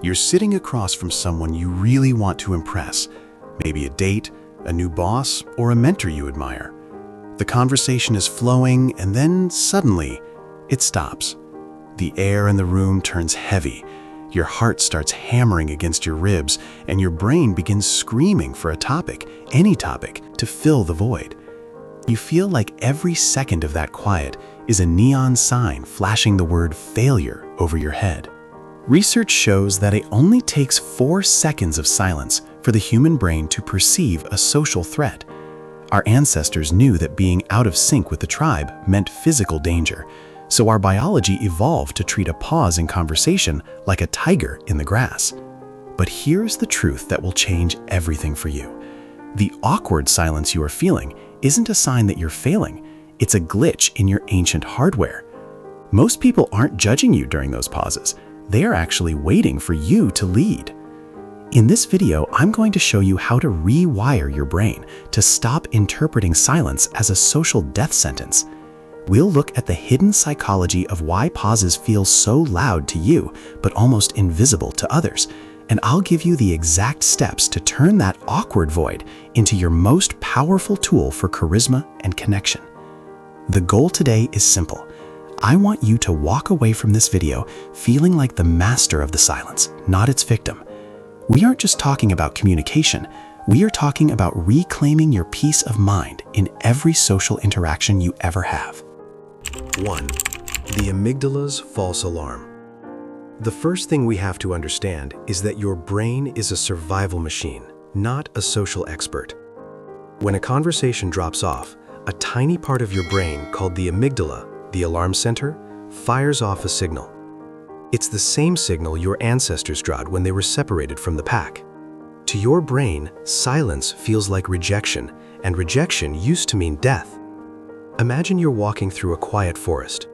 You're sitting across from someone you really want to impress, maybe a date, a new boss, or a mentor you admire. The conversation is flowing, and then suddenly, it stops. The air in the room turns heavy. Your heart starts hammering against your ribs, and your brain begins screaming for a topic, any topic, to fill the void. You feel like every second of that quiet is a neon sign flashing the word failure over your head. Research shows that it only takes 4 seconds of silence for the human brain to perceive a social threat. Our ancestors knew that being out of sync with the tribe meant physical danger, so our biology evolved to treat a pause in conversation like a tiger in the grass. But here's the truth that will change everything for you. The awkward silence you are feeling isn't a sign that you're failing. It's a glitch in your ancient hardware. Most people aren't judging you during those pauses. They are actually waiting for you to lead. In this video, I'm going to show you how to rewire your brain to stop interpreting silence as a social death sentence. We'll look at the hidden psychology of why pauses feel so loud to you, but almost invisible to others. And I'll give you the exact steps to turn that awkward void into your most powerful tool for charisma and connection. The goal today is simple. I want you to walk away from this video feeling like the master of the silence, not its victim. We aren't just talking about communication. We are talking about reclaiming your peace of mind in every social interaction you ever have. 1. The amygdala's false alarm. The first thing we have to understand is that your brain is a survival machine, not a social expert. When a conversation drops off, a tiny part of your brain called the amygdala, the alarm center, fires off a signal. It's the same signal your ancestors drawed when they were separated from the pack. To your brain, silence feels like rejection, and rejection used to mean death. Imagine you're walking through a quiet forest.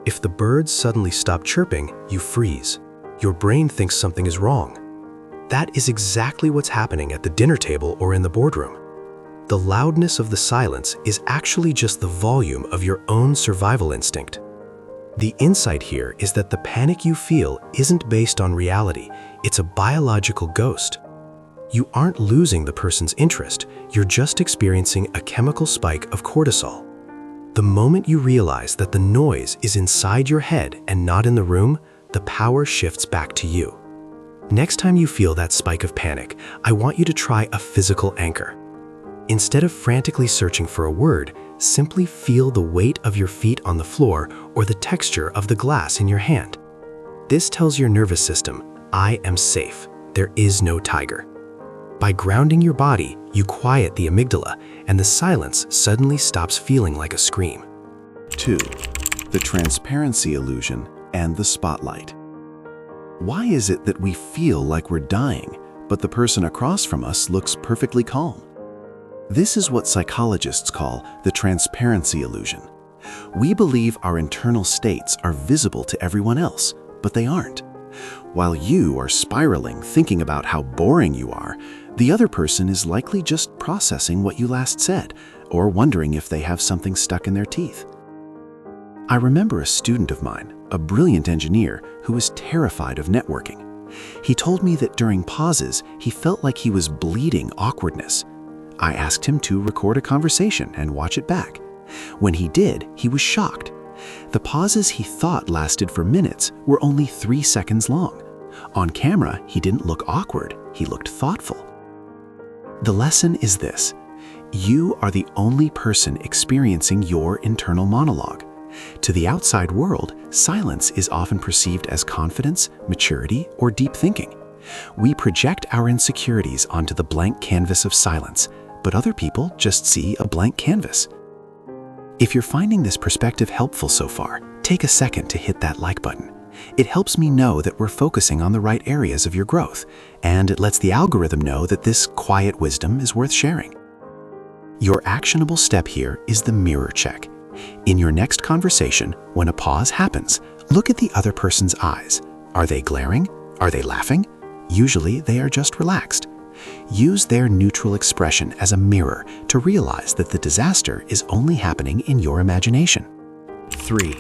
If the birds suddenly stop chirping, you freeze. Your brain thinks something is wrong. That is exactly what's happening at the dinner table or in the boardroom. The loudness of the silence is actually just the volume of your own survival instinct. The insight here is that the panic you feel isn't based on reality, it's a biological ghost. You aren't losing the person's interest, you're just experiencing a chemical spike of cortisol. The moment you realize that the noise is inside your head and not in the room, the power shifts back to you. Next time you feel that spike of panic, I want you to try a physical anchor. Instead of frantically searching for a word, simply feel the weight of your feet on the floor or the texture of the glass in your hand. This tells your nervous system, I am safe. There is no tiger. By grounding your body, you quiet the amygdala, and the silence suddenly stops feeling like a scream. 2. The transparency illusion and the spotlight. Why is it that we feel like we're dying, but the person across from us looks perfectly calm? This is what psychologists call the transparency illusion. We believe our internal states are visible to everyone else, but they aren't. While you are spiraling, thinking about how boring you are, the other person is likely just processing what you last said, or wondering if they have something stuck in their teeth. I remember a student of mine, a brilliant engineer, who was terrified of networking. He told me that during pauses, he felt like he was bleeding awkwardness. I asked him to record a conversation and watch it back. When he did, he was shocked. The pauses he thought lasted for minutes were only 3 seconds long. On camera, he didn't look awkward, he looked thoughtful. The lesson is this: you are the only person experiencing your internal monologue. To the outside world, silence is often perceived as confidence, maturity, or deep thinking. We project our insecurities onto the blank canvas of silence, but other people just see a blank canvas. If you're finding this perspective helpful so far, take a second to hit that like button. It helps me know that we're focusing on the right areas of your growth, and it lets the algorithm know that this quiet wisdom is worth sharing. Your actionable step here is the mirror check. In your next conversation, when a pause happens, look at the other person's eyes. Are they glaring? Are they laughing? Usually they are just relaxed. Use their neutral expression as a mirror to realize that the disaster is only happening in your imagination. 3.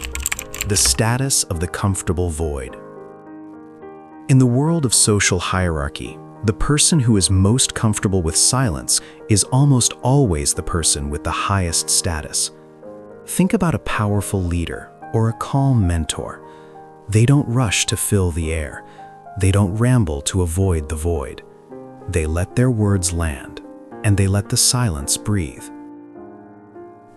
The status of the comfortable void. In the world of social hierarchy, the person who is most comfortable with silence is almost always the person with the highest status. Think about a powerful leader or a calm mentor. They don't rush to fill the air. They don't ramble to avoid the void. They let their words land, and they let the silence breathe.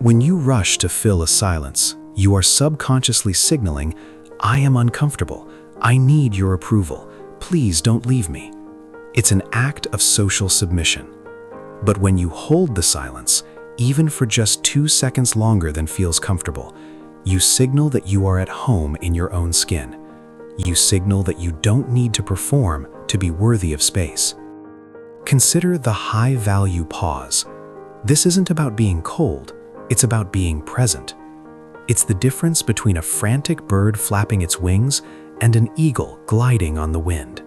When you rush to fill a silence, you are subconsciously signaling, "I am uncomfortable. I need your approval. Please don't leave me." It's an act of social submission. But when you hold the silence, even for just 2 seconds longer than feels comfortable, you signal that you are at home in your own skin. You signal that you don't need to perform to be worthy of space. Consider the high-value pause. This isn't about being cold, it's about being present. It's the difference between a frantic bird flapping its wings and an eagle gliding on the wind.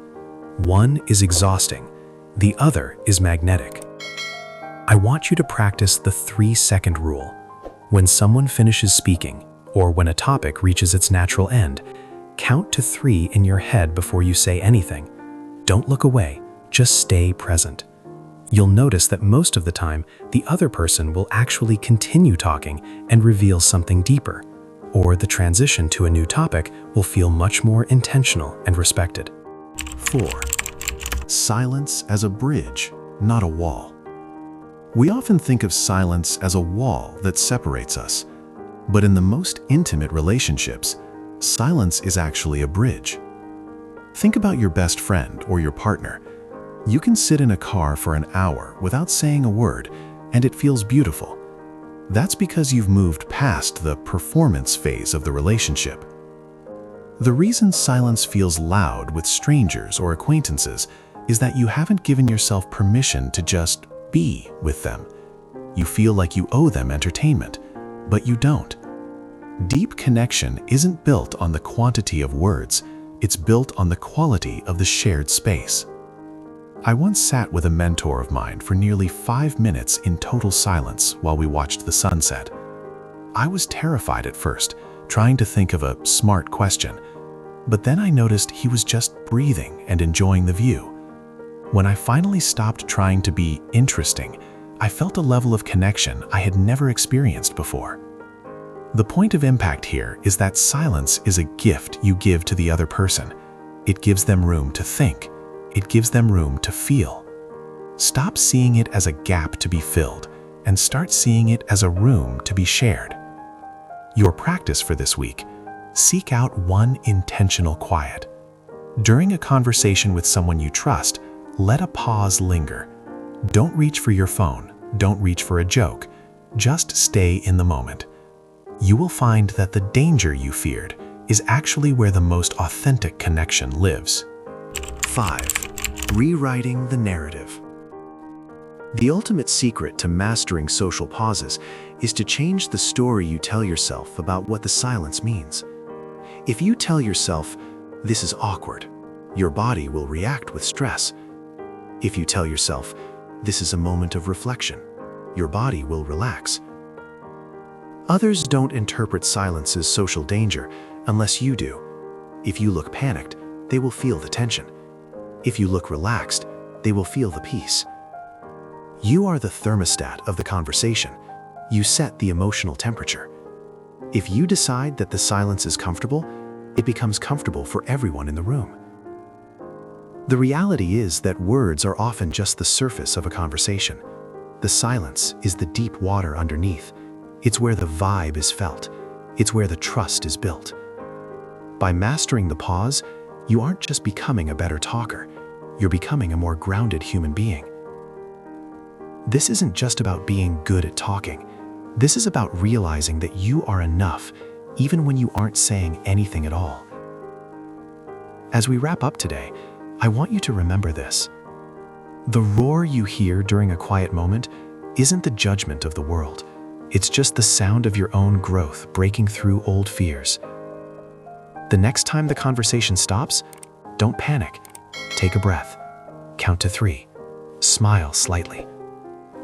One is exhausting, the other is magnetic. I want you to practice the 3-second rule. When someone finishes speaking, or when a topic reaches its natural end, count to 3 in your head before you say anything. Don't look away, just stay present. You'll notice that most of the time, the other person will actually continue talking and reveal something deeper, or the transition to a new topic will feel much more intentional and respected. 4. Silence as a bridge, not a wall. We often think of silence as a wall that separates us, but in the most intimate relationships, silence is actually a bridge. Think about your best friend or your partner. You can sit in a car for an hour without saying a word, and it feels beautiful. That's because you've moved past the performance phase of the relationship. The reason silence feels loud with strangers or acquaintances is that you haven't given yourself permission to just be with them. You feel like you owe them entertainment, but you don't. Deep connection isn't built on the quantity of words, it's built on the quality of the shared space. I once sat with a mentor of mine for nearly 5 minutes in total silence while we watched the sunset. I was terrified at first, trying to think of a smart question, but then I noticed he was just breathing and enjoying the view. When I finally stopped trying to be interesting, I felt a level of connection I had never experienced before. The point of impact here is that silence is a gift you give to the other person. It gives them room to think. It gives them room to feel. Stop seeing it as a gap to be filled and start seeing it as a room to be shared. Your practice for this week: seek out one intentional quiet. During a conversation with someone you trust, let a pause linger. Don't reach for your phone. Don't reach for a joke. Just stay in the moment. You will find that the danger you feared is actually where the most authentic connection lives. 5. Rewriting the narrative. The ultimate secret to mastering social pauses is to change the story you tell yourself about what the silence means. If you tell yourself, "This is awkward," your body will react with stress. If you tell yourself, "This is a moment of reflection," your body will relax. Others don't interpret silence as social danger unless you do. If you look panicked, they will feel the tension. If you look relaxed, they will feel the peace. You are the thermostat of the conversation. You set the emotional temperature. If you decide that the silence is comfortable, it becomes comfortable for everyone in the room. The reality is that words are often just the surface of a conversation. The silence is the deep water underneath. It's where the vibe is felt. It's where the trust is built. By mastering the pause, you aren't just becoming a better talker, you're becoming a more grounded human being. This isn't just about being good at talking. This is about realizing that you are enough, even when you aren't saying anything at all. As we wrap up today, I want you to remember this. The roar you hear during a quiet moment isn't the judgment of the world. It's just the sound of your own growth breaking through old fears. The next time the conversation stops, don't panic. Take a breath. Count to 3. Smile slightly.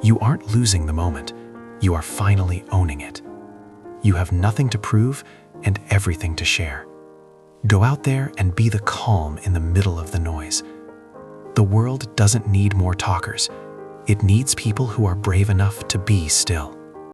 You aren't losing the moment. You are finally owning it. You have nothing to prove and everything to share. Go out there and be the calm in the middle of the noise. The world doesn't need more talkers. It needs people who are brave enough to be still.